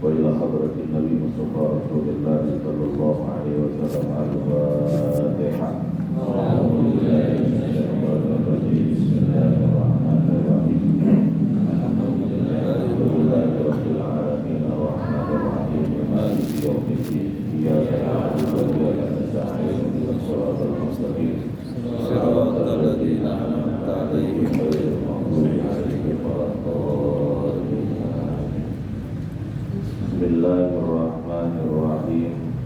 وإلى حضرة النبي مصطفى رسول الله صلى الله عليه وسلم الفاتحة. أعوذ بالله من الشيطان الرجيم. بسم الله الرحمن الرحيم. الحمد لله رب العالمين الرحمن الرحيم مالك يوم الدين إياك نعبد وإياك نستعين اهدنا الصراط المستقيم صراط الذين أنعمت عليهم غير المغضوب عليهم ولا الضالين. Bismillahirrahmanirrahim.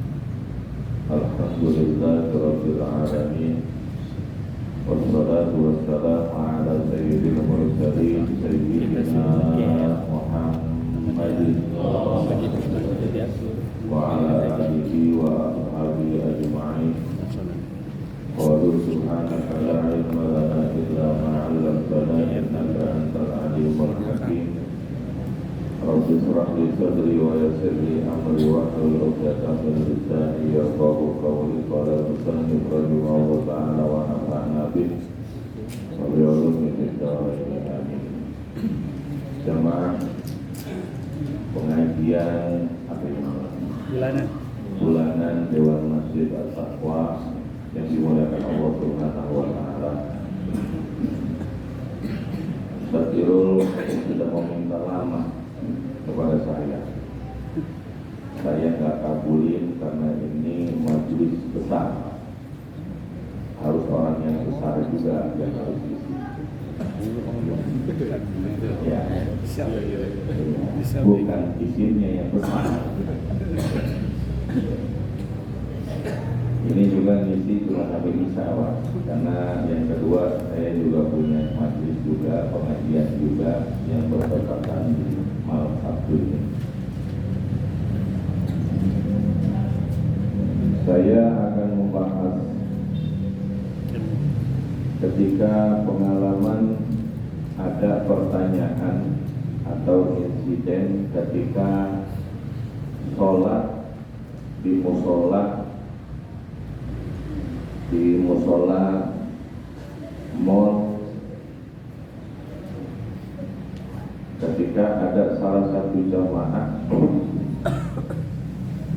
Alhamdulillahi rabbil alamin. Wassalatu wassalamu ala sayyidil mursalin sayyidina Muhammadin wa ala alihi wa ashabihi ajma'in. Qalu subhanaka la ilma lana illa ma 'allamtana innaka antal alimul hakim. Rabbi shrah li sadri wa yassir li amri wahlul 'uqdatam min lisani yafqahu qawli. Qala musannif rahimahullah ta'ala wa nafa'na bihi wa bi ulumil amin. Jamaah pengajian bulanan Dewan Masjid At-Taqwa yang dimuliakan Allah Subhanahu wa ta'ala. Satirul sudah meminta lama kepada saya nggak kabulin karena ini majelis besar, harus orang yang besar juga yang harus isi. Ya, bukan isinya yang besar. Ini juga ngisi cuma sampai Isya, karena yang kedua saya juga punya majelis juga, pengajian juga yang bertepatan di malam Sabtu ini. Saya akan membahas ketika pengalaman ada pertanyaan atau insiden ketika sholat di musola mall, ketika ada salah satu jamaah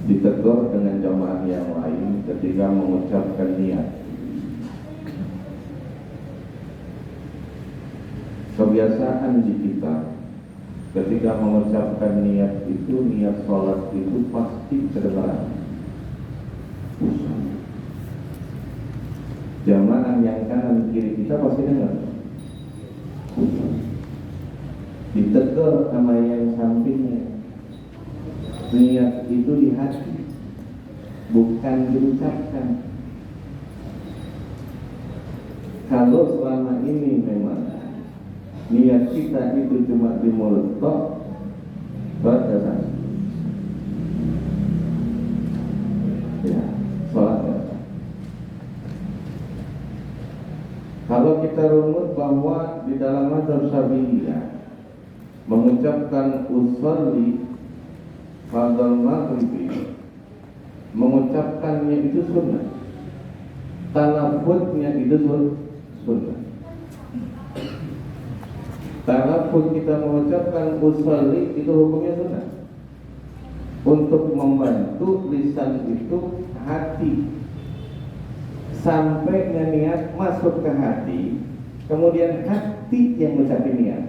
ditegur dengan jamaah yang lain ketika mengucapkan niat. Kebiasaan di kita ketika mengucapkan niat itu, niat sholat itu pasti kedengaran. Jamaah yang kanan kiri kita pasti dengar. Ditegur sama yang sampingnya. Niat itu di hati, bukan diucapkan. Kalau selama ini memang niat kita itu cuma di mulut tok, berdosa. Ya, sholat ya. Kalau kita runut bahwa di dalam mazhab Syafi'iyah mengucapkan usolli fardhu maghrib, mengucapkannya itu sunnah, talaffuznya itu sunnah. Talaffuz kita mengucapkan usolli itu hukumnya sunnah, untuk membantu lisan itu hati sampai niat masuk ke hati, kemudian hati yang mencapai niat.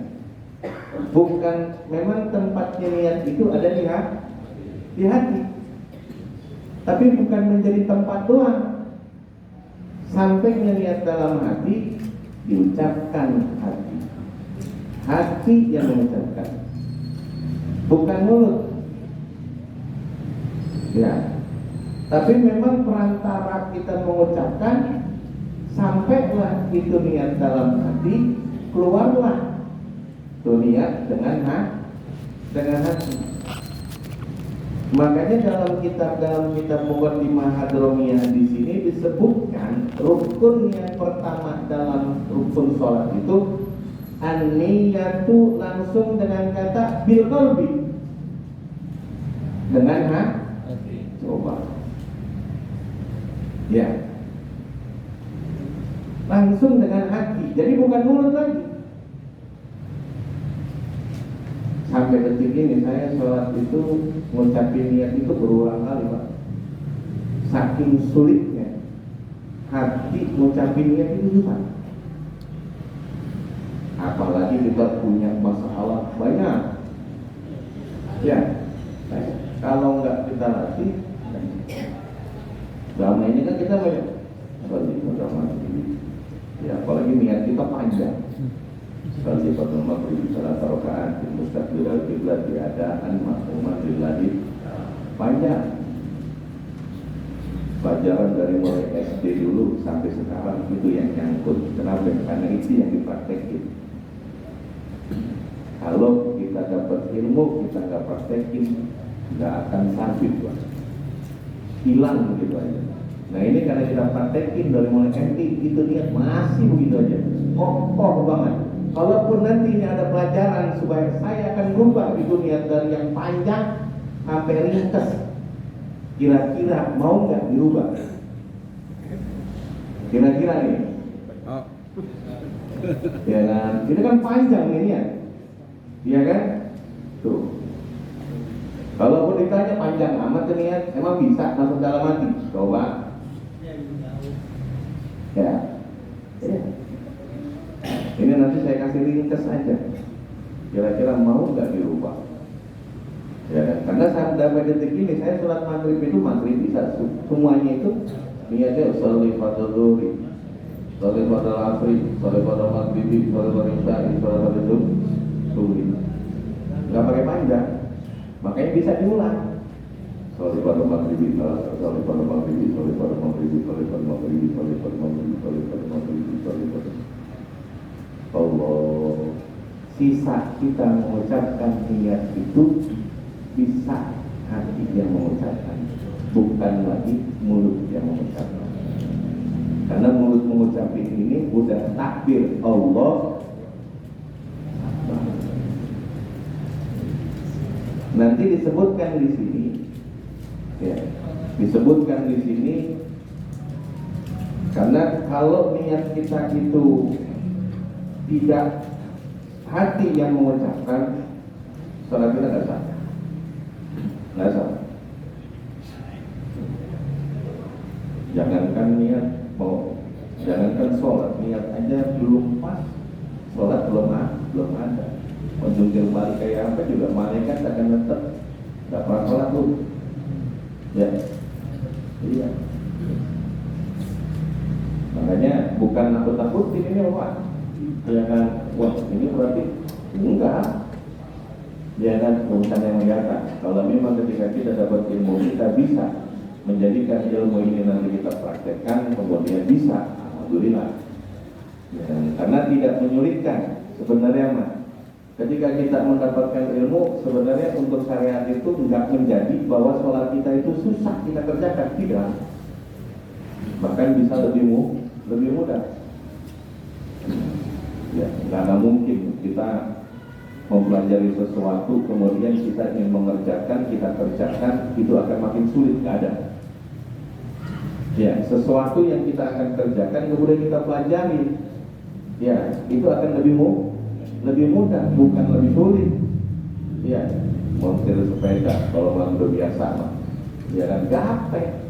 Bukan, memang tempatnya niat itu ada di hati, tapi bukan menjadi tempat doang. Sampai niat dalam hati, diucapkan hati. Hati yang mengucapkan, bukan mulut. Ya, tapi memang perantara kita mengucapkan, sampailah itu niat dalam hati, keluarlah itu niat dengan hati. Makanya dalam kitab Muqaddimah Hadramiyah di sini disebutkan rukun yang pertama dalam rukun sholat itu an-niyatu, langsung dengan kata bil qalbi, dengan hati. Coba ya, langsung dengan hati, jadi bukan mulut lagi. Sampai detik ini saya sholat itu ngucapin niat itu berulang kali, Pak. Saking sulitnya hati ngucapin niat itu susah. Apalagi kita punya masalah banyak. Ya, kalau nggak kita latih, selama ini kan kita banyak. Ya, apalagi niat kita panjang. Salli pada maghrib salat rakaat mustaqbil al-qiblat diadaan makmuman lillahi, panjang. Pelajaran dari mulai SD dulu sampai sekarang itu yang nyangkut. Kenapa? Karena itu yang dipraktekin. Kalau kita dapat ilmu, kita nggak praktekin, nggak akan sabit, Pak. Hilang begitu aja. Nah ini karena kita praktekin dari mulai SD, itu niat masih begitu aja, kokoh banget. Kalaupun nantinya ada pelajaran supaya saya akan berubah itu niat dari yang panjang sampai ringkas, kira-kira mau nggak dirubah? Kira-kira nih, ya kan? Ini kan panjang ini ya, iya kan? Tuh. Kalaupun ditanya panjang amat niat, emang bisa masuk dalam hati? Coba. Ya. Ini nanti saya kasih ringkas aja. Kira-kira mau nggak dirubah? Ya kan? Karena saat sampai detik ini saya sholat maghrib itu bisa semuanya itu niatnya sholli fardhu dhuhri, sholli fardhu asri, sholli fardhu maghribi, sholli fardhu isya'i, sholli fardhu subuhi. Nggak pakai panjang, makanya bisa diulang. Sholli fardhu maghribi, sholli fardhu maghribi, sholli fardhu maghribi, sholli fardhu maghribi, sholli fardhu maghribi, sholli fardhu maghribi, sholli fardhu Allah. Sisa kita mengucapkan niat itu bisa hati yang mengucapkan, bukan lagi mulut yang mengucapkan. Karena mulut mengucapkan ini udah takbir Allah. Nanti disebutkan di sini, ya, disebutkan di sini. Karena kalau niat kita itu tidak hati yang mengucapkan, sholat kita nggak sah, nggak sah. Jangankan niat mau, jangankan sholat, niat aja belum pas, sholat belum ada. Menjungkir balik kayak apa juga malaikat akan tetap nggak pernah sholat tuh, ya, iya. Makanya bukan nakut-nakutin ini apa? Ya kan, wah ini berarti enggak. Ya kan, bukan yang mengatakan. Kalau memang ketika kita dapat ilmu, kita bisa menjadikan ilmu ini nanti kita praktekkan, kemudian bisa, alhamdulillah. Ya, karena tidak menyulitkan sebenarnya mah. Ketika kita mendapatkan ilmu, sebenarnya untuk syariat itu enggak menjadi bahwa sholat kita itu susah kita kerjakan, tidak. Bahkan bisa lebih mudah. Ya, karena mungkin kita mempelajari sesuatu kemudian kita ingin mengerjakan, kita kerjakan, itu akan makin sulit, nggak ada. Ya, sesuatu yang kita akan kerjakan kemudian kita pelajari, ya itu akan lebih mudah, bukan lebih sulit. Ya, montir sepeda kalau orang udah biasa mah, ya kan gampang,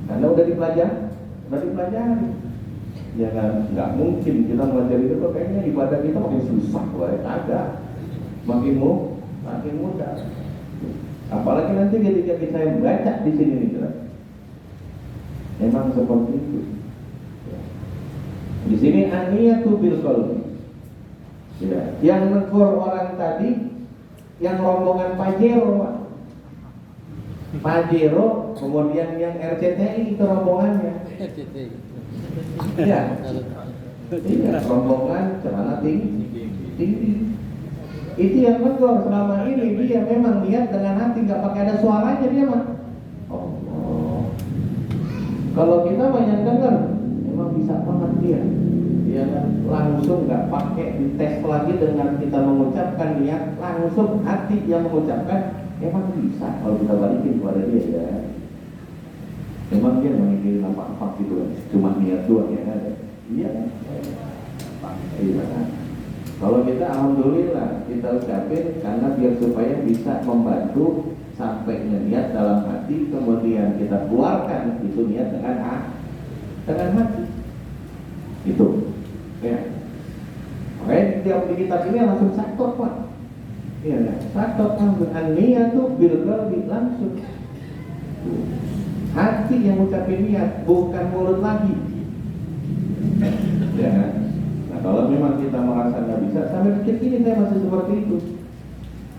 karena udah dipelajari. Ya kan, nggak mungkin kita pelajari itu kayaknya ibadah kita makin susah, ada makin mudah. Apalagi nanti ketika kita baca di sini nih, memang seperti itu. Di sini an-niyatu bil qalbi. Ya, yang negur orang tadi yang rombongan Pajero, kemudian yang RCTI itu rombongannya. Ya, iya, rombongan celana tinggi. Itu yang negur selama ini dia memang lihat dengan hati, nggak pakai ada suaranya dia mah. Oh, kalau kita banyak dengar, memang bisa banget dia. Dia kan langsung nggak pakai dites lagi dengan kita mengucapkan niat, langsung hati yang mengucapkan. Emang bisa kalau kita balikin kepada dia ya. Memang dia memikirin apa-apa gitu kan, cuma niat doang ya kan. Iya kan? Iya kan? Kalau kita alhamdulillah kita ucapin karena biar supaya bisa membantu sampai niat dalam hati, kemudian kita keluarkan itu niat dengan hati. Itu ya. Makanya di kitab ini langsung sakot Pak. Iya kan? Sakot langsung an-niyatu bil qalbi, langsung. Hati yang mengucapkan niat, bukan mulut lagi. Ya kan? Nah kalau memang kita merasa nggak bisa, sampai detik ini saya masih seperti itu.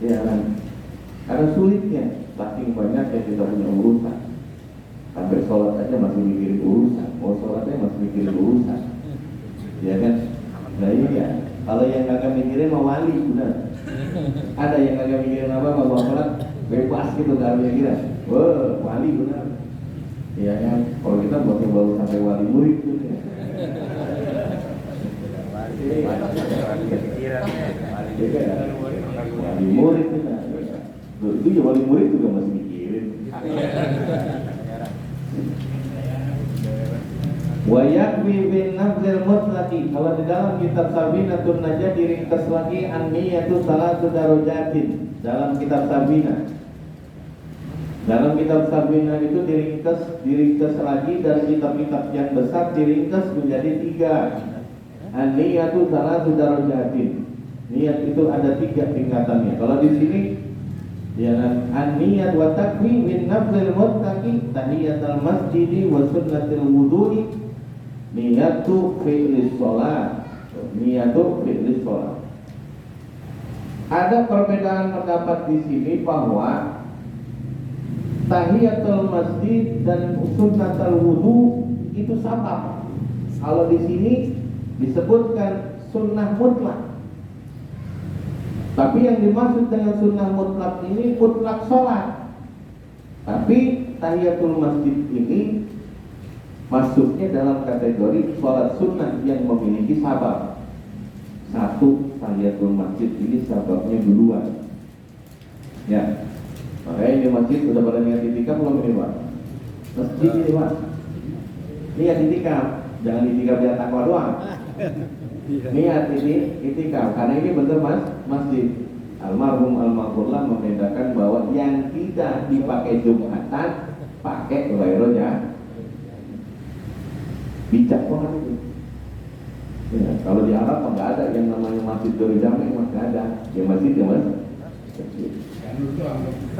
Ya kan? Karena sulitnya, saking banyak yang kita punya urusan. Sampai sholat aja masih mikirin urusan, mau sholatnya masih mikirin urusan. Ya kan? Nah iya, kalau yang nggak mikirin mau wali, benar. Ada yang nggak mikirin apa, mau sholat bebas gitu, nggak mikirin. Wah, wali benar. Ya kan, kalau kita baru sampai wali murid gitu ya. Wali murid kita. Itu ya wali murid juga masih mikirin. Wa yakfi bin nafzil mutlaqi. Kalau di dalam kitab Sabinatun Najah diringkas lagi an-niyatu salatu darajatin. Dalam kitab Sabina. Dalam kitab Sabina itu diringkas lagi, dan kitab-kitab yang besar diringkas menjadi 3. An-niyatu salatu darajatin. Niat itu ada 3 tingkatannya. Kalau di sini ya an-niyat wa takfi min nafzil muttaqi tahiyatul masjidi wa sunnatul wudu'i niyatu fi'lis shalah. Niyatu fi'lis shalah. Ada perbedaan pendapat di sini bahwa tahiyatul masjid dan sunnatul wudu itu sabab. Kalau di sini disebutkan sunnah mutlak. Tapi yang dimaksud dengan sunnah mutlak ini mutlak sholat. Tapi tahiyatul masjid ini masuknya dalam kategori sholat sunnah yang memiliki sabab. 1, tahiyatul masjid ini sababnya duluan. Ya. Makanya ini masjid sudah pada niat itikaf belum ini Pak? Masjid ini Pak. Niat itikaf, jangan itikaf jangan takwa doang. Niat ini itikaf, karena ini benar masjid. Almarhum membedakan bahwa yang tidak dipakai Jumatan pakai Ghaironya. Bijak banget itu. Ya, kalau di Arab nggak ada yang namanya masjid Darul Jami, nggak ada. Yang masjid ya mas.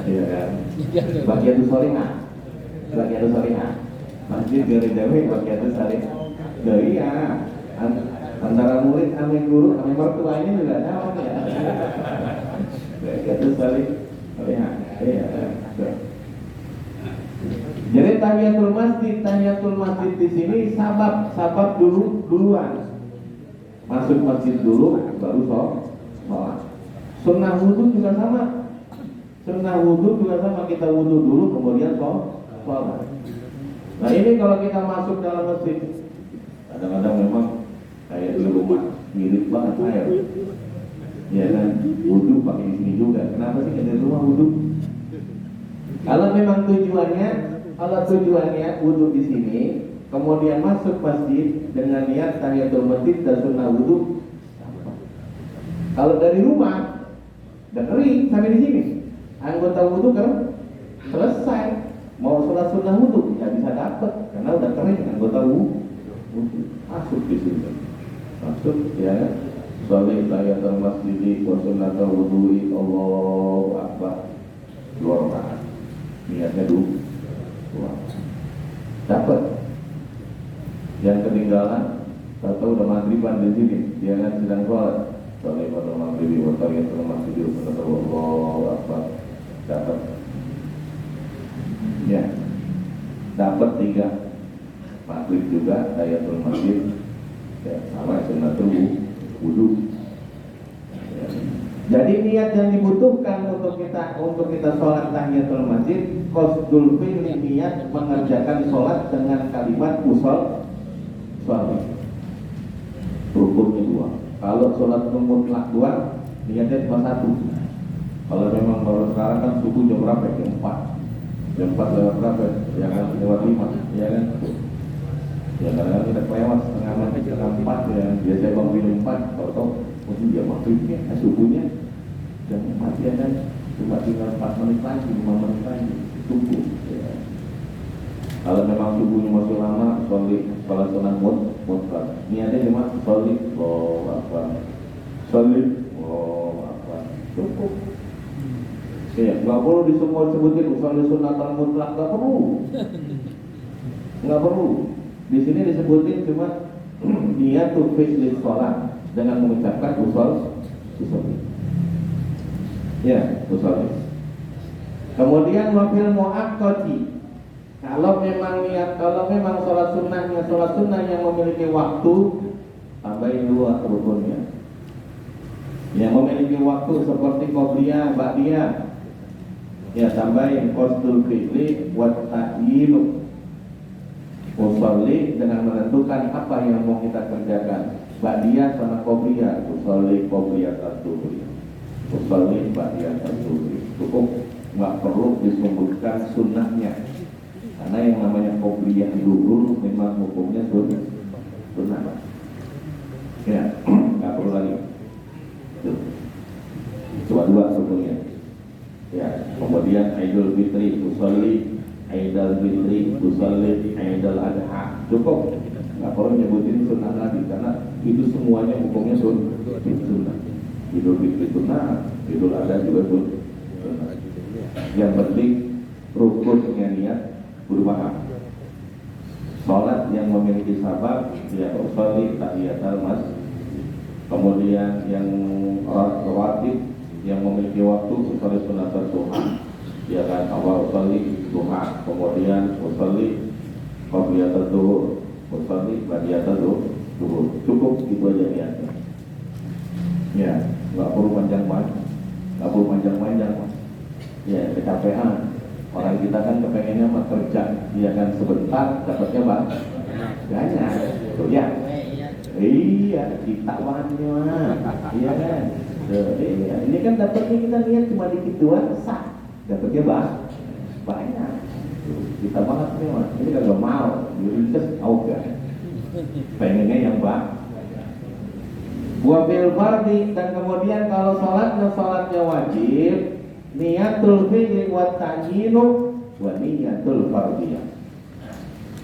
Iya kan. Bagian Sorina. Masjid Darul Jami bagian Sorina. Iya. Antara murid sama guru sama mertuanya juga sama ya. Bagian Sorina. Iya. Jadi tahiyatul masjid di sini sabab duluan. Masuk masjid dulu baru sholat. Sunnah wudu juga sama. Kita wudu dulu kemudian sholat. Nah ini kalau kita masuk dalam masjid, kadang-kadang memang kayak di rumah mirip banget air. Ya kan, wudu pakai di sini juga. Kenapa sih di rumah wudu? Kalau memang tujuannya wudu di sini, kemudian masuk masjid dengan niat tahiyatul masjid dan sunnah wudu. Kalau dari rumah udah kering sampai di sini, anggota wudu kan selesai, mau sholat sunnah wudu ya bisa dapat karena udah kering anggota wudu. Masuk di sini, masuk ya. Sholat tahiyatul masjid wa sunnatul wudu, Allahu akbar, 2 rakaat. Niatnya dulu dapat. Yang ketinggalan Tahu udah maghriban di sini, dia kan sedang sholat. Sholat pada maghrib, waktu yang telah masjid, Allahu Akbar, dapat, ya, dapat 3 maghrib juga, tahiyatul masjid, ya, sama sunnatul wudu. Ya. Jadi niat yang dibutuhkan untuk kita sholat tahiyatul masjid, qasdul fi'li, niat mengerjakan sholat dengan kalimat ushol sholat. Rukunnya 2. Kalau sholat mutlak 2, niatnya cuma 1. Kalau memang baru sekarang kan subuh jam berapa? Jam 4. Jam 4 lewat berapa? Ya kan lewat 5, ya kan? Ya kadang-kadang kita kelewat setengah 4 ya. Biasanya bangun jam 4, kalau mungkin jam maghribnya, subuhnya jam 4 ya kan? Cuma tinggal 4 menit lagi, 5 menit lagi subuh. Ya. Kalau memang subuhnya masih lama, sholat sunnah mutlak. Niatnya cuma sholat, cukup. Ya, nggak perlu disebutin sholat sunnah mutlak, nggak perlu. Di sini disebutin cuma niatul fi'li sholat dengan mengucapkan ushol. Ya, ushol. Kemudian wafil muakkati. Kalau memang sholat sunnah yang memiliki waktu, tambahin 2 rukunnya. Yang memiliki waktu seperti qobliyah, ba'diyah, ya tambahin qasdul fi'li wa ta'yin. Usolli dengan menentukan apa yang mau kita kerjakan. Ba'diyah sama qobliyah, usolli qobliyah tatuhi. Usolli ba'diyah tatuhi. Cukup, nggak perlu disebutkan sunnahnya. Karena yang namanya qobliyah dulu memang hukumnya sunnah. Ya, nggak perlu lagi. Cuma 2 sebelumnya. Ya, kemudian Idul Fitri, usolli Idul Fitri, usolli Idul Adha. Cukup, nggak perlu nyebutin sunnah lagi karena itu semuanya hukumnya sunnah. Idul Fitri sunnah, Idul Adha juga sunnah. Yang penting rukunnya niat berubah. Sholat yang memiliki sabab, ya usolli tahiyatul masjid. Kemudian yang rawatib yang memiliki waktu, usolli sunnatul duha. Ya kan, awal usolli duha, kemudian usolli qobliyatul duhur, usolli ba'diyatul duhur. Cukup itu aja niatnya. Ya, nggak perlu panjang-panjang. Ya, kecapean. Orang kita kan kepengennya mah kerja, ya kan, sebentar dapatnya banyak. Tuh ya. Iya, kita wannya. Iya kan. Iya. Ini kan dapatnya kita lihat cuma dikit doang, sah. Dapatnya banyak. Kita banget nih mas. Ini kagak mau. Dirinces auga. Pengennya yang banyak. Wabil fardi, dan kemudian kalau sholatnya wajib, niatul fi'li wa ta'yinu wa niyatul fardiyah.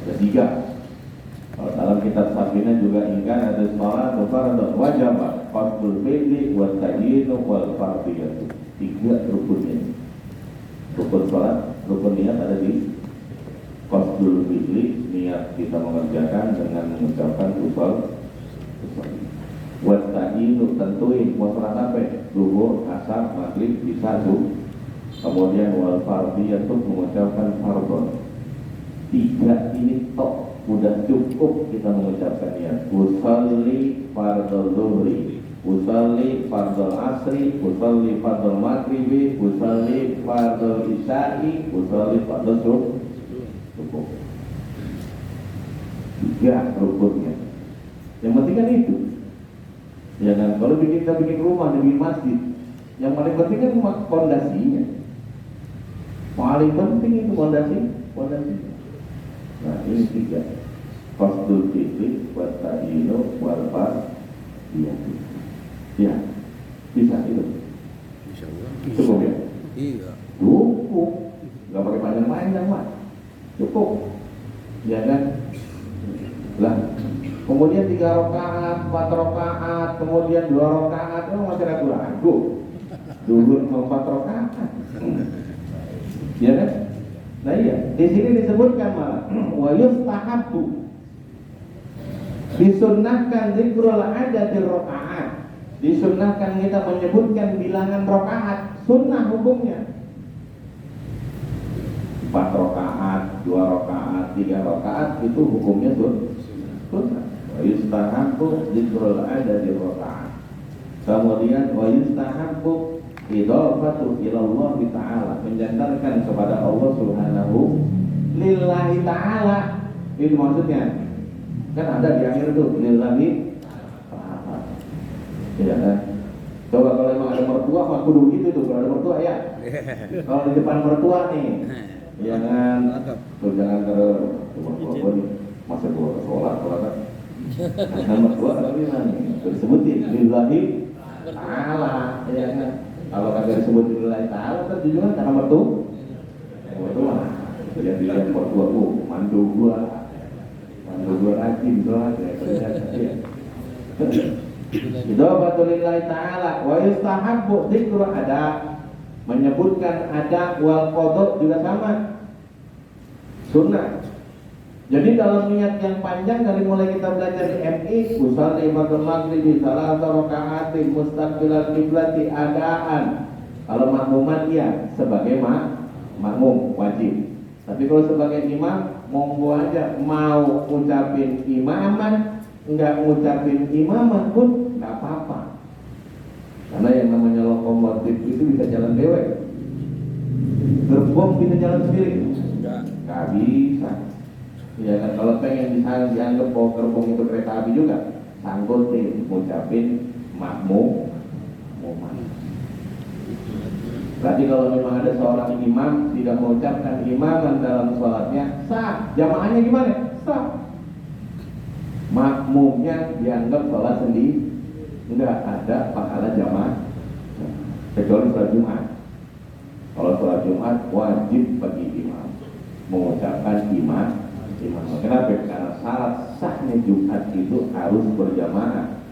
Ada 3. Kalau dalam kitab Sabina juga ingkar ada sholat fardhu wajib, qasdul fi'li wa ta'yinu wal fardiyah. 3 rukunnya. Rukun sholat, rukun niat ada di qasdul fi'li, niat kita mengerjakan dengan mengucapkan ushol. Wa ta'yinu, tentuin mau sholat apa? Zuhur, asar, maghrib, isya, subuh. Kemudian wal fardiyah itu mengucapkan fardhon. 3 ini tok, udah cukup kita mengucapkan niat. Usolli fardhol zuhri, usolli fardhol asri, usolli fardhol maghribi, usolli fardhol isya'i, usolli fardhol subuh. Cukup. 3 rukunnya. Yang penting kan itu. Ya kan, kalau kita bikin rumah, bikin masjid, yang paling penting kan fondasinya. Paling penting itu fondasi. Nah ini 3. Qasdul fi'li wa ta'yinu wal fardiyah. Ya, bisa itu. Cukup ya? Iya. Cukup. Gak pakai panjang-panjang mas. Cukup. Ya kan? Lah. Kemudian 3 rakaat, 4 rakaat, kemudian 2 rakaat, itu masih ragu-ragu. Dulu 4 rakaat. Ya kan? Nah iya, di sini disebutkan malah wa yustahabbu Disunnahkan zikrul adadil rakaat. Disunnahkan kita menyebutkan bilangan rakaat. Sunnah hukumnya. 4 rakaat, 2 rakaat, 3 rakaat itu hukumnya sunnah. Wa yustahabbu zikrul adadil rakaat. Kemudian wa yustahabbu idhafatu ila Allah Ta'ala, menjandarkan kepada Allah Subhanahu lillahi ta'ala. Itu maksudnya. Kan ada di akhir itu lillahi ta'ala. Ya kan? Coba kalau emang ada mertua mah kudu gitu tuh. Kalau ada mertua ya. Kalau di depan mertua nih, jangan mertua nih. Masa gua sholat kan. Nah, mertua tapi mana nih? Disebutin lillahi ta'ala, ya kan? Kalau kagak disebut lillahi ta'ala tertujuan karena mertua. Jadi dilihat mertua mantu gua rajin sholat ya kerja. Idhofatu lillahi ta'ala wa yustahabbu dzikru ada, menyebutkan ada wal qada juga sama. Sunnah. Jadi dalam niat yang panjang dari mulai kita belajar di MI, usalli maghrib maghrib salasa raka'atin mustaqbilal qiblati adaan. Kalau makmuman iya sebagai makmum wajib. Tapi kalau sebagai imam monggo aja, mau ucapin imaman, enggak ngucapin imaman pun enggak apa-apa. Karena yang namanya lokomotif itu bisa jalan dewek. Gerbong bisa jalan sendiri. Enggak bisa. Ya kan, kalau pengen dianggap bahwa gerbong itu kereta api juga, sanggutin ngucapin makmuman. Berarti kalau memang ada seorang imam tidak mengucapkan imaman dalam sholatnya, sah. Jamaahnya gimana? Sah. Makmumnya dianggap sholat sendiri, enggak ada pahala jamaah, kecuali sholat Jumat. Kalau sholat Jumat wajib bagi imam mengucapkan imam. Kenapa? Karena syarat sahnya Jumat itu harus berjamaah,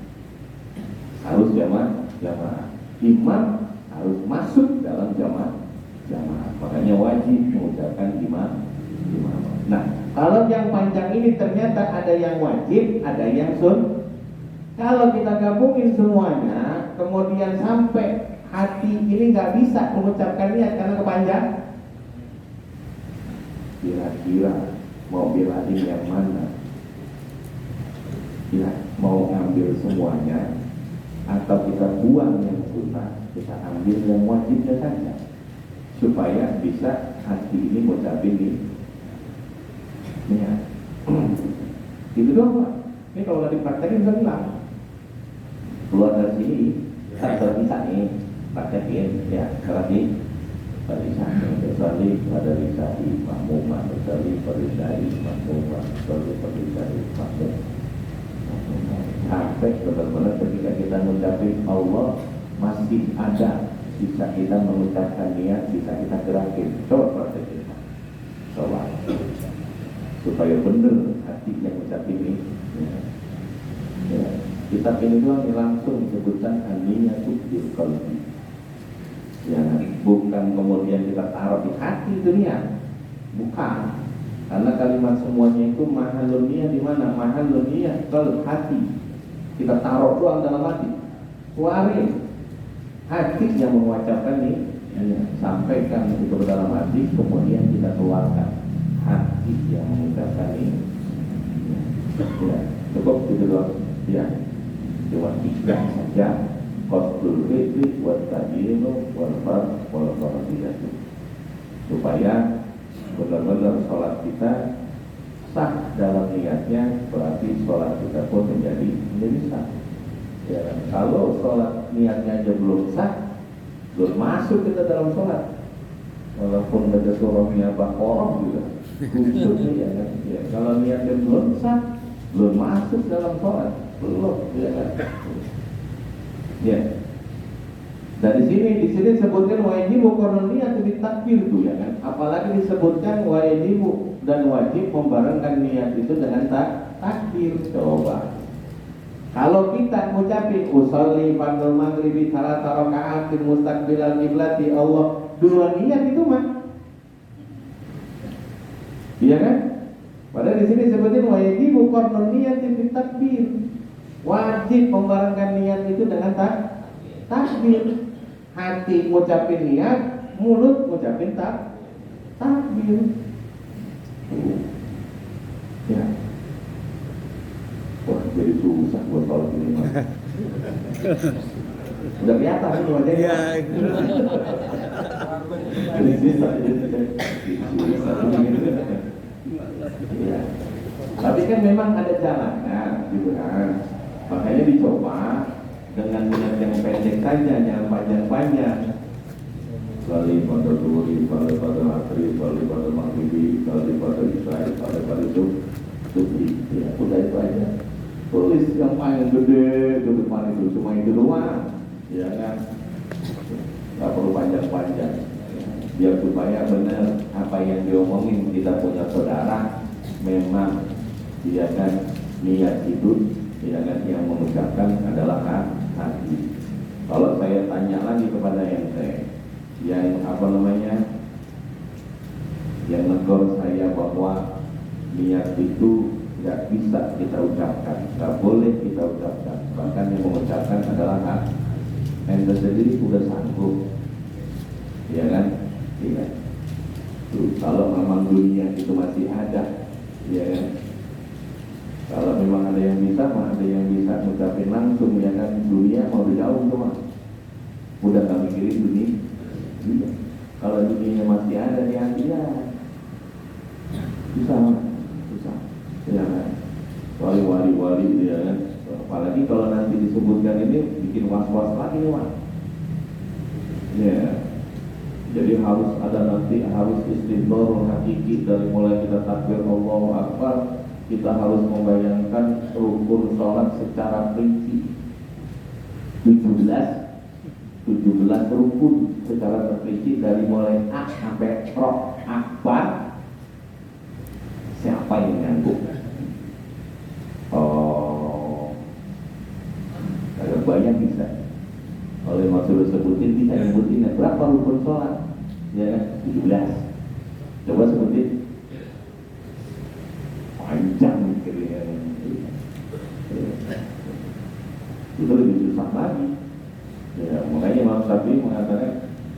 harus jamaah. Imam harus masuk dalam jamaah. Makanya wajib mengucapkan imam. Nah, kalau yang panjang ini ternyata ada yang wajib, ada yang Kalau kita gabungin semuanya, kemudian sampai hati ini nggak bisa mengucapkan niat karena kepanjang. Kira-kira mau belain yang mana? Ya, mau ngambil semuanya atau kita buang yang sunnah, kita ambil yang wajibnya saja, supaya bisa hati ini mengucapin ini. Ya. Itu doang Pak. Ini kalau nggak dipraktekin bisa hilang. Keluar dari sini, tak bisa nih praktekin ya. Berarti Bersali pada risai makmuman, bersali pada risai makmuman, bersali pada risai makmuman. Sampai benar-benar ketika kita mengucapkan Allah masih ada, bisa kita mengucapkan niat, bisa kita gerakin. Coba praktekin, coba supaya benar hati yang ucap ini. Ya. Kitab ini doang langsung disebutkan aninya tukdir qalbi. Ya, bukan kemudian kita taruh di hati dunia, bukan. Karena kalimat semuanya itu mahalun niyah di mana? Mahalun niyah kalau hati. Kita taruh doang dalam hati. Keluarin. Hati yang mengucapkan ini, sampaikan itu ke dalam hati, kemudian kita keluarkan. Hati yang mengucapkan ini. Ya, cukup itu doang. Ya, cuma 3 saja. Qasdul fi'li wa ta'yinu wal fard wal fardiyatu, supaya benar-benar sholat kita sah dalam niatnya, berarti sholat kita pun menjadi sah. Ya, kalau sholat niatnya aja belum sah, belum masuk kita dalam sholat, walaupun baca surahnya Baqarah juga ya kan? Ya, kalau niatnya belum sah, belum masuk dalam sholat, belum, ya kan? Ya. Dari di sini disebutkan wajibu qarnun niat bitakbir tuh ya kan. Apalagi disebutkan wajibu dan wajib membarengkan niat itu dengan takbir. Coba. Kalau kita ngucapin usolli fardhu maghribi salasa raka'atin mustaqbilal qiblati Allah, dua niat itu mah. Iya kan? Padahal di sini sebutin wajibu qarnun niyati bit takbir. Wajib membarengkan niat itu dengan takbir. Hati ngucapin niat, mulut ngucapin takbir. Ya. Wah, jadi susah buat kalau ini. Udah kelihatan itu aja. Iya. Jadi bisa. Ya. Tapi kan memang ada jalannya, gitu kan. Makanya dicoba dengan niat yang pendek saja, jangan panjang-panjang. Kali pada duri, kali pada asri, kali pada maghribi, kali pada isya, kali pada subuh. Ya, udah itu aja. Tulis yang paling gede ke depan itu, cuma itu doang. Ya kan? Gak perlu panjang-panjang. Biar supaya benar apa yang diomongin kita punya saudara memang dia kan niat itu, dia kan yang mengucapkan adalah hati. Kalau saya tanya lagi kepada ente yang yang negor saya bahwa niat itu tidak bisa kita ucapkan, tidak boleh kita ucapkan, bahkan yang mengucapkan adalah ente sendiri sudah sanggup, ya kan? Iya. Tuh, kalau memang dunia itu masih ada, ya kan? Kalau memang ada yang bisa, ada yang bisa ngucapin langsung, ya kan? Dunia mau jauh semua, udah gak mikirin dunia. Iya. Kalau dunia masih ada di hati ya, bisa, ya kan? Wali-wali, ya kan? Apalagi kalau nanti disebutkan ini bikin was-was lagi nih, Pak. Ya. Jadi harus istighfar hakiki dari mulai kita takbir Allahu Akbar, kita harus membayangkan rukun sholat secara rinci. 17 rukun secara terperinci dari mulai A sampai Ro Akbar. Siapa yang nyangkut? Oh, agak banyak bisa. Oleh Maksud sebutin bisa nyebutin berapa rukun sholat? Ya kan? 17. Coba sebutin. Panjang mikirnya. Itu lebih susah lagi. Ya, makanya Imam Syafi'i mengatakan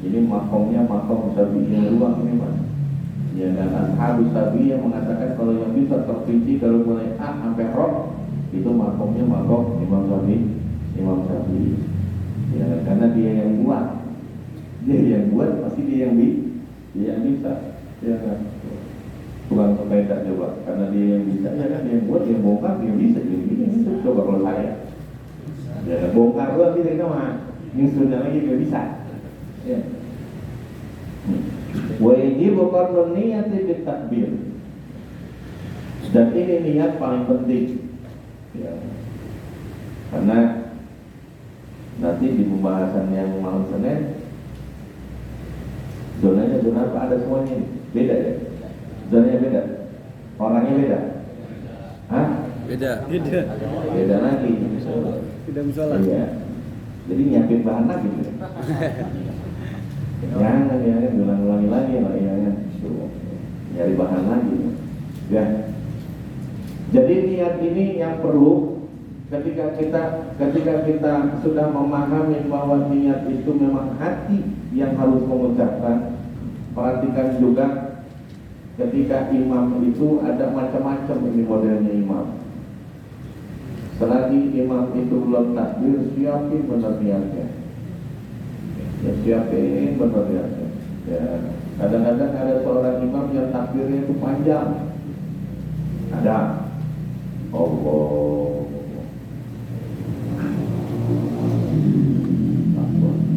ini makomnya makom Syafi'i yang luang ini, Mas. Ya, dan Ashabus Syafi'i yang mengatakan kalau yang bisa terperinci dari mulai A sampai Ro itu makomnya makom Imam Syafi'i. Ya, karena dia yang buat, pasti dia yang bisa, ya kan? Bukan sepeda coba, karena dia yang bisa, ya kan? Dia yang buat, dia yang bongkar, dia bisa jadi coba kalau saya, ya bongkar doang bisa sama, nyusunnya lagi dia bisa. Ya. Wajib qarnun niyati bit takbir. Dan ini niat paling penting, ya. Karena nanti di pembahasan yang malam Senin zonanya zona apa ada semuanya ini beda ya, zonanya beda, orangnya beda, beda lagi, tidak musola. Iya, jadi nyiapin bahan lagi, jangan ya ulangi lagi lah ya kan, nyari bahan lagi, ya. Jadi niat ini yang perlu. Ketika kita sudah memahami bahwa niat itu memang hati yang harus mengucapkan, perhatikan juga ketika imam itu ada macam-macam ini modelnya imam. Selagi imam itu belum takbir, siapin benar niatnya. Ya, siapin benar niatnya. Ya, kadang-kadang ada seorang imam yang takbirnya itu panjang. Ada Allah.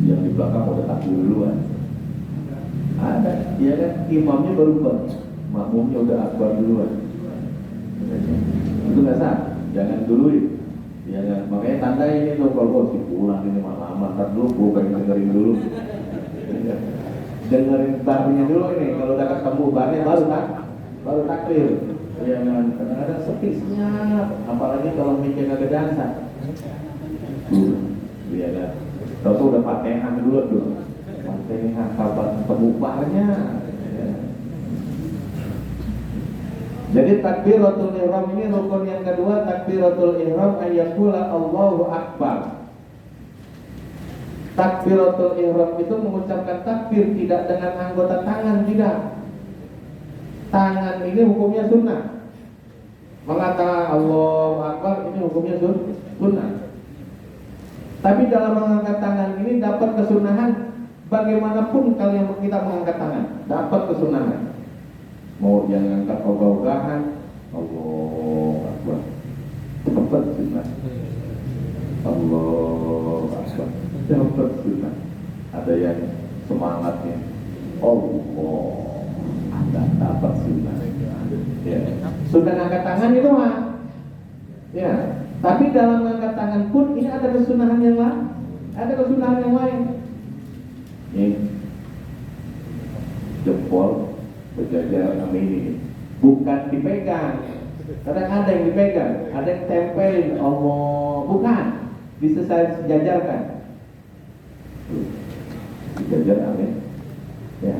Yang di belakang udah takbir duluan. Ada, ya kan? Imamnya baru makmumnya udah akbar duluan. Itu nggak sah, jangan duluin. Ya kan? Makanya tanda ini tuh kalau si pulang ini malah amat dulu, gue pengen dengerin dulu. Dengerin barnya dulu ini, kalau udah ketemu barnya baru takbir. Ya kan? Kadang-kadang sepi senyap, apalagi kalau mikirnya ke dansa. Ya kan? Kalau udah Fatihah dulu, Fatihah kapan pembubarnya, ya. Jadi takbiratul ihram ini rukun yang kedua. Takbiratul ihram ayyakula Allahu Akbar. Takbiratul ihram itu mengucapkan takbir tidak dengan anggota tangan, tidak. Tangan ini hukumnya sunnah. Mengatakan Allahu Akbar ini hukumnya sunnah. Tapi dalam mengangkat tangan ini dapat kesunahan. Bagaimanapun kalian kita mengangkat tangan, dapat kesunahan. Mau yang angkat ogah-ogahan, Allahu Akbar, dapat sunnah. Allahu Akbar, dapat sunnah. Ada yang semangatnya, Allah, ada dapat sunnah. Ya. Sudah angkat tangan itu mah, ya. Tapi dalam angkat tangan pun ini ada kesunahan yang lain, ada kesunahan yang lain. Ini jempol berjajar sama ini, bukan dipegang. Kadang ada yang dipegang, ada yang tempelin, Allah, bukan, disejajarkan. Dijajar, amin. Ya.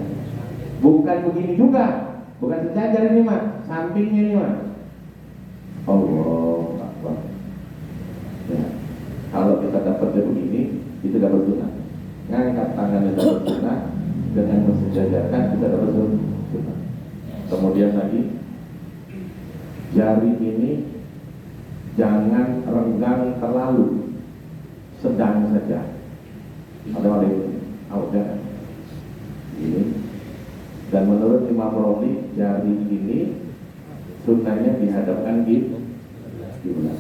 Bukan begini juga, bukan sejajar ini mah, sampingnya ini mah. Allah Akbar. Ya. Kalau kita dapatnya begini, itu dapat sunnah. Ngangkat tangannya dapat sunnah, dengan mensejajarkan kita dapat sunnah. Kemudian lagi, jari ini jangan renggang terlalu, sedang saja. Ada jangan. Ini. Dan menurut Imam Romli, jari ini sunnahnya dihadapkan di kiblat.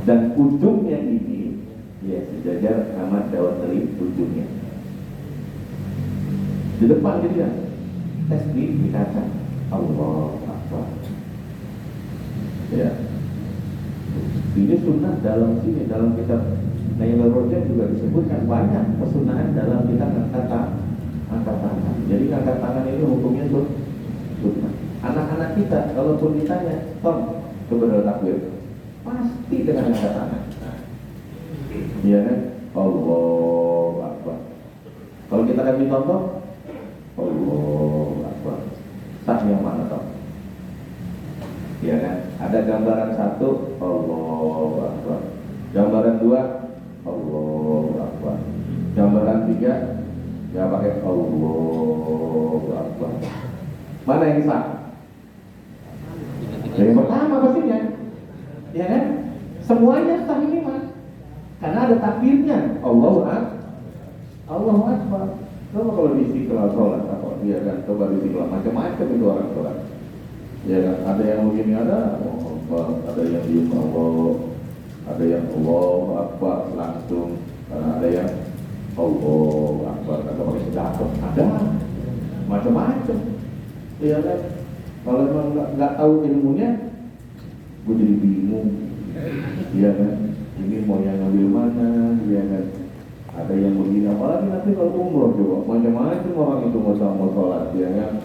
Dan ujungnya ini ya sejajar sama daun teri ujungnya. Di depan gitu ya. Tes di kaca. Allah Akbar. Ya. Ini sunnah dalam sini, dalam kitab Nailul Rojak juga disebutkan banyak kesunahan dalam kita angkat tangan. Jadi angkat tangan ini hukumnya sunnah. Anak-anak kita kalaupun ditanya, Tom, coba takbir, pasti dengan angkat tangan. Iya kan? Allahu Akbar. Kalau kita kasih contoh, Allahu Akbar. Sah yang mana Tom? Iya kan? Ada gambaran satu, Allahu Akbar. Gambaran dua, Allahu Akbar. Gambaran tiga, ya pakai Allahu Akbar. Mana yang sah? Yang pertama pastinya, ya kan? Semuanya sah ini mas, karena ada takbirnya. Allahu Akbar. Coba kalau di Istiqlal sholat, apa dia kan? Coba di Istiqlal macam-macam itu orang sholat. Ya kan? Ada yang begini ada yang diem Allah, ada yang Allahu Akbar langsung, karena ada yang Allahu Akbar kata pakai sedakoh, ada macam-macam. Ya kan? Kalau memang nggak tahu ilmunya, gue jadi bingung. Iya kan? Ini mau yang ngambil mana? Iya kan? Ada yang begini, apalagi nanti kalau umroh coba macam-macam orang itu mau sholat, ya kan?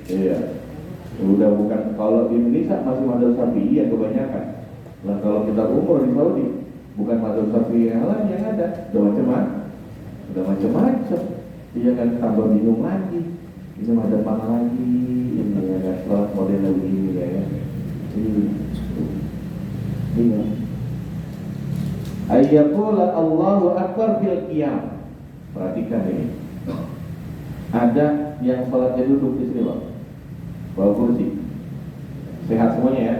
Iya. Udah bukan, kalau di Indonesia masih madzhab Syafi'i kebanyakan. Nah kalau kita umroh di Saudi, bukan madzhab Syafi'i yang lain yang ada, udah macam-macam. Iya kan? Tambah bingung lagi. Ini madzhab mana lagi? Ini ya kan? Sholat model begini ya kan? Iya. Ayyaqula Allahu Akbar fil qiyam. Perhatikan ini. Ada yang sholatnya duduk di sini, Pak. Bawa kursi. Sehat semuanya ya?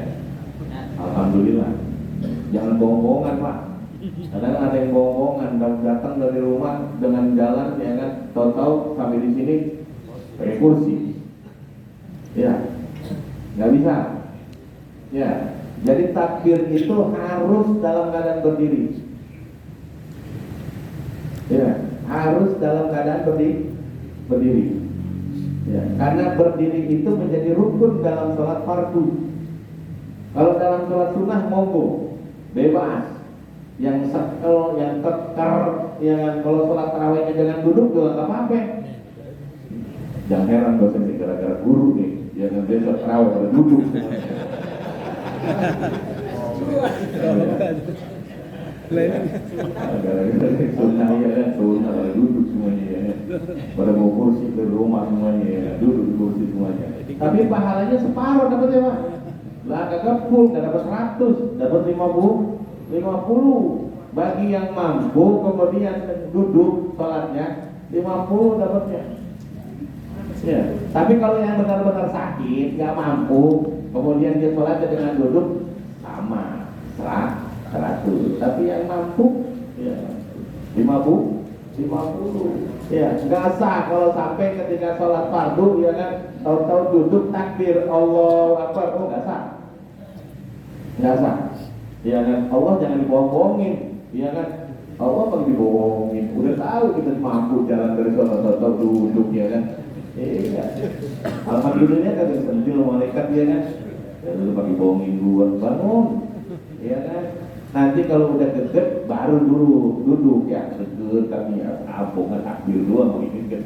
Alhamdulillah. Jangan bohong-bohongan, Pak. Kadang ada yang bohong-bohongan, datang dari rumah dengan jalan ya kan, tahu-tahu sampai di sini pakai kursi. Ya. Nggak bisa. Ya. Jadi takbir itu harus dalam keadaan berdiri. Ya, harus dalam keadaan berdiri. Ya, karena berdiri itu menjadi rukun dalam sholat fardu. Kalau dalam sholat sunnah monggo, bebas. Yang sekel, yang tekar, yang kalau sholat tarawihnya jangan duduk juga nggak apa-apa. Jangan heran dosen nih gara-gara guru nih, jangan besok tarawih kalau duduk. Gara-gara sunnah ya kan, sunnah kalau duduk semuanya ya. pada bawa kursi ke rumah semuanya, ya. Duduk di kursi semuanya. Tapi pahalanya separuh dapatnya Pak. Lah kagak full, nggak dapat 100, dapat 50. Bagi yang mampu kemudian duduk sholatnya 50 dapatnya. Ya. Tapi kalau yang benar-benar sakit, nggak mampu, kemudian dia sholatnya dengan duduk sama 100. Tapi yang mampu, ya 50. Ya, nggak sah kalau sampai ketika sholat fardu, ya kan, tahu-tahu duduk takbir Allahu Akbar, nggak sah. Nggak sah. Ya kan, Allah jangan dibohong-bohongin. Ya kan, Allah mau dibohongin. Udah tahu kita mampu jalan dari sholat tahu duduk, ya kan. Iya. Alhamdulillah kan disentil malaikat, ya kan. Ya dulu pakai bohongin dua, bangun. Ya kan. Nanti kalau udah deket baru dulu duduk, ya deket tapi ya abongan takbir doang begini kan.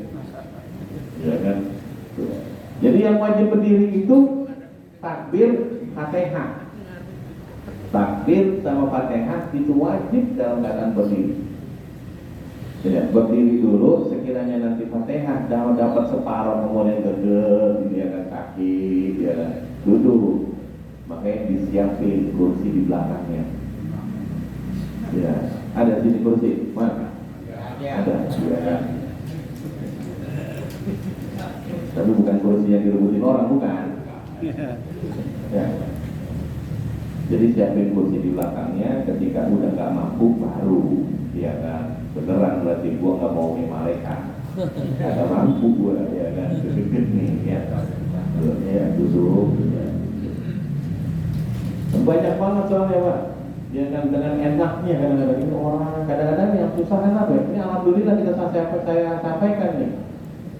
Ya kan. Jadi yang wajib berdiri itu takbir Fatihah. Takbir sama Fatihah itu wajib dalam keadaan berdiri. Ya, berdiri dulu, sekiranya nanti Fatihah dapat separuh kemudian duduk, dia kan kaki, dia kan duduk. Makanya disiapin kursi di belakangnya. Ya, ada sini kursi, mana? Ada, ya kan. Tapi bukan kursi yang direbutin orang, bukan. Ya. Jadi siapin kursi di belakangnya, ketika udah nggak mampu baru, ya kan. Beneran berarti gua nggak mau nih malaikat, nggak mampu gua, ya kan. Deket nih, ya. Ya duduk. Ya. Banyak banget soalnya Pak. Ya kan dengan enaknya kadang-kadang ini orang kadang-kadang yang susah kan apa ya? Ini alhamdulillah saya sampaikan nih.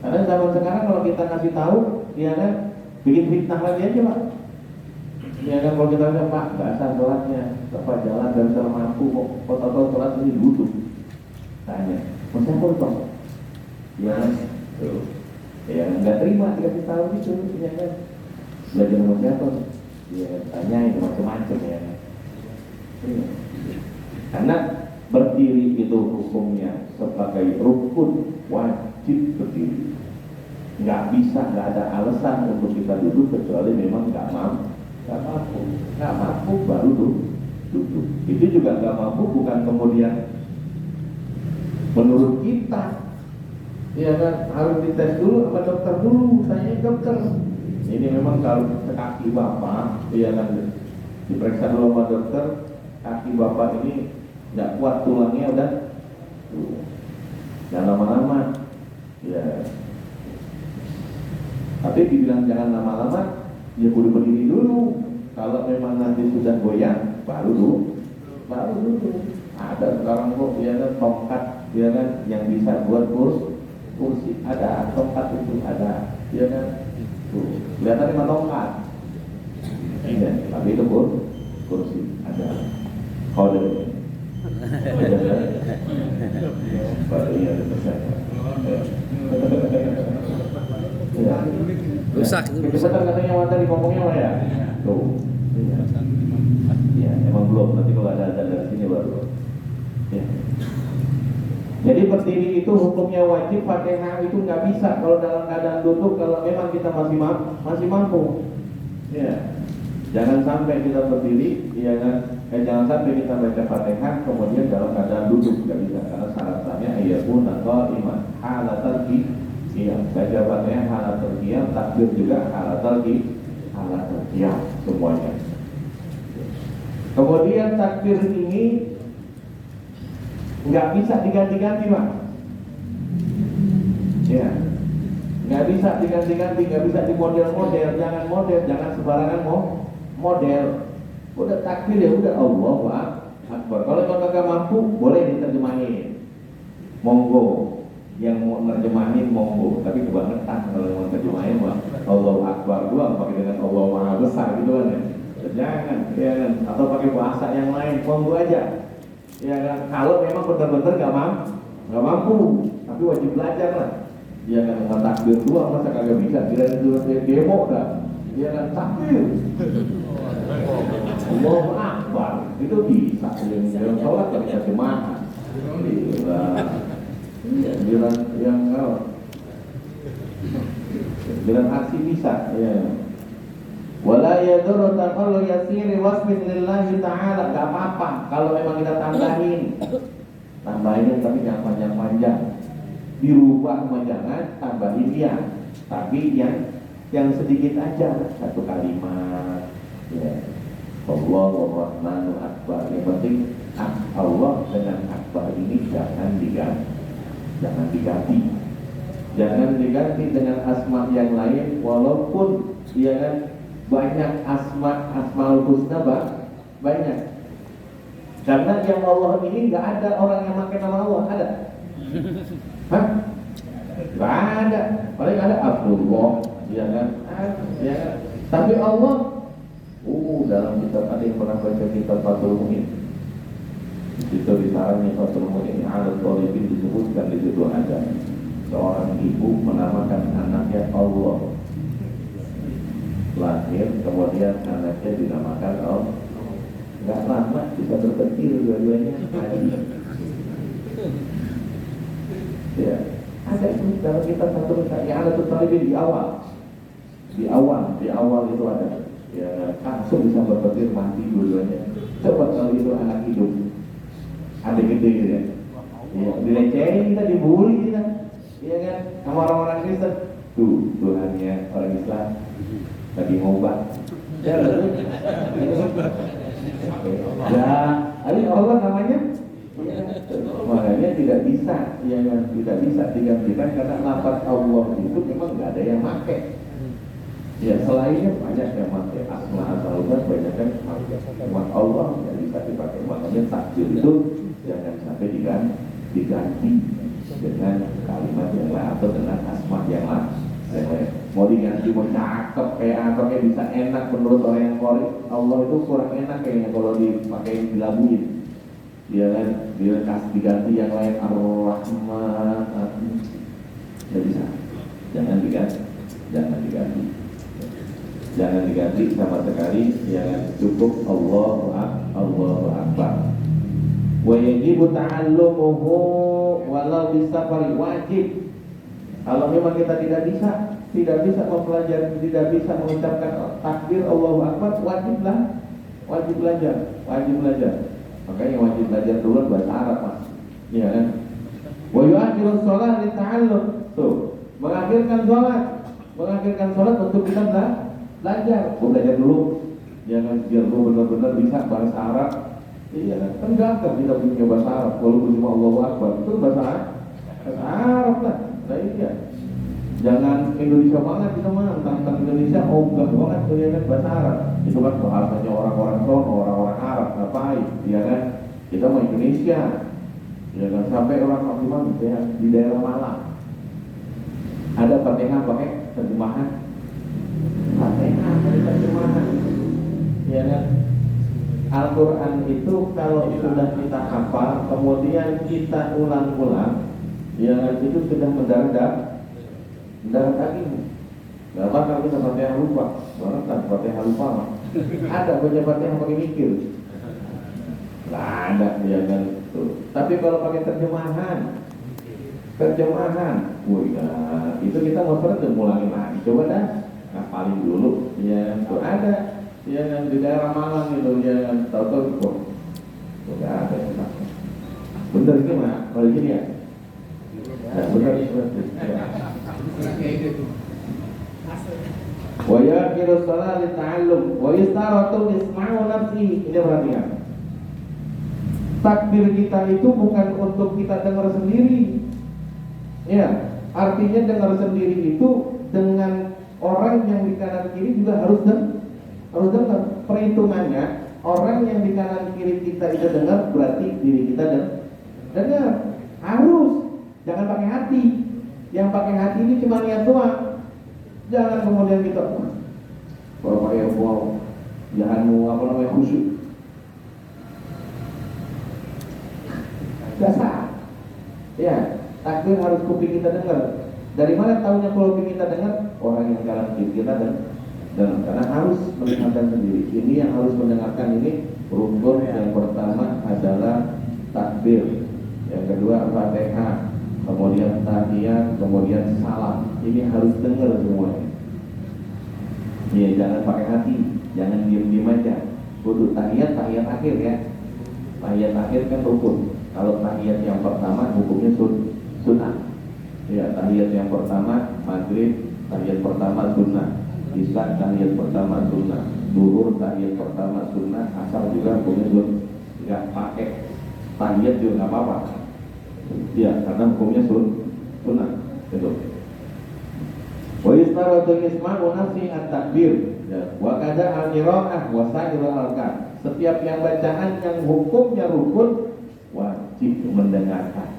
Karena zaman sekarang kalau kita kasih tahu, ya kan bikin fitnah lagi aja Pak. Ya kan kalau kita bilang Pak, nggak asal sholatnya, tepat jalan dan bisa mampu kok tahu sholat ini duduk. Tanya, mau saya potong? Ya kan, tuh. Ya nggak terima dikasih tahu gitu, ya kan. Belajar sama siapa? Ya tanyain macam-macam ya. Karena berdiri itu hukumnya sebagai rukun wajib berdiri. Nggak bisa, nggak ada alasan untuk kita duduk kecuali memang nggak mampu baru duduk. Itu juga nggak mampu bukan kemudian menurut kita, ya kan harus dites dulu sama dokter dulu. Saya dokter. Ini memang kalau kaki bapak, ya kan diperiksa dulu sama dokter, kaki bapak ini nggak kuat tulangnya udah, jangan lama-lama, ya. Tapi dibilang jangan lama-lama, ya kudu berdiri dulu. Kalau memang nanti sudah goyang, baru dulu. Ada sekarang kok, ya kan tongkat, ya kan yang bisa buat kursi, ada tongkat itu ada, ya kan. Kelihatan lima tongkat. Iya, tapi itu pun kursi ada. Kode. Barunya ada pesan. Rusak. Kecepatan katanya mata di ngomongnya ya. Tuh. Ya, emang belum. Nanti kalau ada dari sini baru. Ya. Jadi berdiri itu hukumnya wajib, Fatihah itu nggak bisa kalau dalam keadaan duduk kalau memang kita masih mampu. Ya. Jangan sampai kita berdiri, ya kan? Jangan sampai kita baca Fatihah kemudian dalam keadaan duduk, nggak bisa karena syaratnya ayatun atau iman halatul qiyam. Baca Fatihah halatul qiyam, takbir juga halatul qiyam semuanya. Kemudian takbir ini nggak bisa diganti-ganti Pak. Ya, nggak bisa diganti-ganti, nggak bisa dimodel-model, jangan sembarangan model. Udah takbir ya udah Allahu Akbar. Kalau kagak mampu boleh diterjemahin, monggo. Yang mau nerjemahin monggo, tapi kebangetan kalau mau terjemahin Allahu Akbar doang pakai dengan Allah Maha Besar gitu kan ya. Jangan, ya kan, atau pakai bahasa yang lain, monggo aja. Ya kan, kalau memang benar-benar nggak mampu, tapi wajib belajar lah. Ya kan, nggak takbir doang masa kagak bisa, kira itu demo dah. Ya kan, takbir. Allahu Akbar itu bisa. Dalam sholat nggak bisa jemaah. Gila. Iya, bilang yang bilang aksi bisa, ya. Wala yadurru taqallu yasiri wasbih lillahi ta'ala, enggak apa-apa kalau memang kita tambahin tapi jangan panjang-panjang. Dirubah mah jangan, tambahin ya. Tapi yang sedikit aja, satu kalimat. Ya. Allahu Rahmanu Akbar. Yang penting Allah dengan Akbar ini jangan diganti. Jangan diganti dengan asma yang lain, walaupun ya kan banyak asmaul husna banyak. Karena yang Allah ini nggak ada orang yang pakai nama Allah, ada? Hah? Nggak ada. Paling ada Abdullah, ya kan? Ya kan? Tapi Allah, dalam kitab ada yang pernah baca kitab Fathul Mu'in. Itu di sarannya Fathul Mu'in ada Thalibin disebutkan di situ ada seorang ibu menamakan anaknya Allah. Lahir, kemudian anaknya dinamakan Allah. Nggak lama bisa berpikir dua-duanya. Ya, ada itu dalam kitab Fathul Mu'in. Yang ada Thalibin di awal itu ada. Ya, langsung bisa berpikir mati dua-duanya. Coba kalau itu anak hidup, ada gede gitu ya. Ya, dilecehin kita, dibully kita. Iya kan, sama orang-orang Kristen. Tuhannya orang Islam lagi ngobat. Ya, ini Allah namanya. Ya, makanya tidak bisa, ya kan, tidak bisa digantikan karena lafaz Allah itu memang nggak ada yang pakai. Ya, selainnya banyak yang pakai asma al-husna, banyak kan cuma Allah yang bisa dipakai. Makanya takbir itu jangan sampai diganti dengan kalimat yang lain atau dengan asma yang lain. Mau diganti mau cakep kayak apa kayak bisa enak menurut orang yang qori. Allah itu kurang enak kayaknya kalau dipakai dilabuin. Dia kan dia kasih diganti yang lain Ar-Rahman. Tidak bisa. Jangan diganti sama sekali, yang cukup Allahu Akbar. Wa yajibu ta'allumuhu walau bisafari, wajib. Kalau memang kita tidak bisa mempelajari, tidak bisa mengucapkan takbir Allahu Akbar, wajib belajar. Makanya wajib belajar dulu bahasa Arab, Mas. Iya kan? Wa yu'akhiru shalah li ta'allum. Tuh, mengakhirkan sholat untuk kita belajar dulu, ya kan, biar benar-benar bisa bahasa Arab. Iya kan, gampang kita punya bahasa Arab, walaupun cuma Allahu Akbar itu bahasa Arab lah. Nah iya, jangan Indonesia banget kita mah, tentang Indonesia ogah banget kelihatan bahasa Arab. Itu kan bahasanya orang-orang sono, orang-orang Arab, ngapain? Iya kan, kita mau Indonesia, ya kan, sampai orang Pakistan ya, di daerah Malang ada Fatihah pakai terjemahan. Ya kan? Al-Quran itu kalau sudah kita hafal, kemudian kita ulang-ulang, ya kan, itu sudah mendarat daging. Gak bakal kita Fatihah lupa. Orang tak Fatihah lupa mah. Ada baca Fatihah pakai mikir. Gak ada, ya kan. Tuh. Tapi kalau pakai terjemahan, itu kita mau pernah mulai lagi. Coba dah. Paling dulu ya itu ada ya di daerah Malang itu ya, tahu-tahu kok udah ada yang pakai. Bener ini mah kalau gini ya, bener. Wa yaqiru shalah li ta'allum wa yastaratu isma'u nafsi. Ini perhatian, takbir kita itu bukan untuk kita dengar sendiri ya, artinya dengar sendiri itu dengan orang yang di kanan kiri juga harus dengar. Perhitungannya, orang yang di kanan kiri kita itu dengar, berarti diri kita dengar. Harus, jangan pakai hati. Yang pakai hati ini cuma niat doang. Jangan kemudian kita kalau pakai jangan khusyuk. Dasar. Ya, takbir harus kuping kita dengar. Dari mana tahunya kalau kita dengar? Orang yang kanan kiri kita dan karena harus mendengarkan sendiri. Ini yang harus mendengarkan ini rukun yang pertama adalah takbir, yang kedua Fatihah, kemudian tahiyat, kemudian salam. Ini harus dengar semuanya. Ya, jangan pakai hati, jangan diam-diam aja. Kudu tahiyat akhir ya. Tahiyat akhir kan rukun. Kalau tahiyat yang pertama hukumnya sunnah. Ya, tahiyat yang pertama maghrib, tahiyat pertama sunnah. Isya tahiyat pertama sunnah. Zuhur tahiyat pertama sunnah. Asar juga hukumnya sunnah. Enggak pakai tahiyat juga nggak apa-apa. Ya, karena hukumnya sunnah. Gitu. Wa yustaratu isma'u nafsi at-takbir. Wa kadza al-qira'ah wa sa'irul arkan. Setiap yang bacaan yang hukumnya rukun wajib mendengarkan.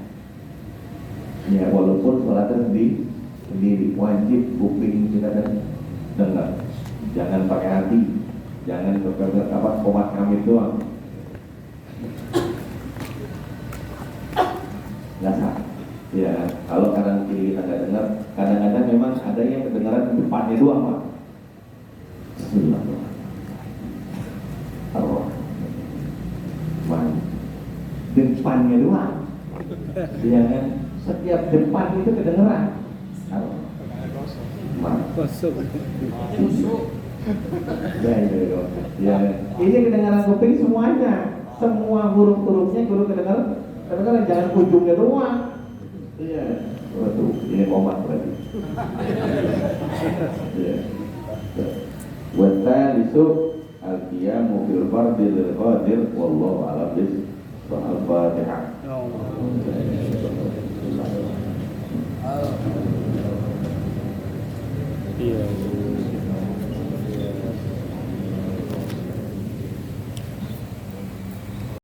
Ya, walaupun sholatnya sendiri wajib kuping kita dengar. Jangan pakai hati, jangan komat kami doang. Nggak sah. Ya, kalau kanan kiri kita nggak dengar, kadang-kadang memang ada yang kedengaran depannya doang, Pak. Bismillahirrahmanirrahim. Depannya doang. Ya kan? Setiap depan itu kedengeran. Kosong. Ya. Ini kedengaran kuping semuanya. Semua huruf-hurufnya guru kedengaran. Kedengaran, jangan ujungnya doang. Iya. Waduh, ini komat berarti. Iya. Wa tsalitsu al-qiyamu fil fardhi lil qadir wallahu a'lam bis. Al-Fatihah.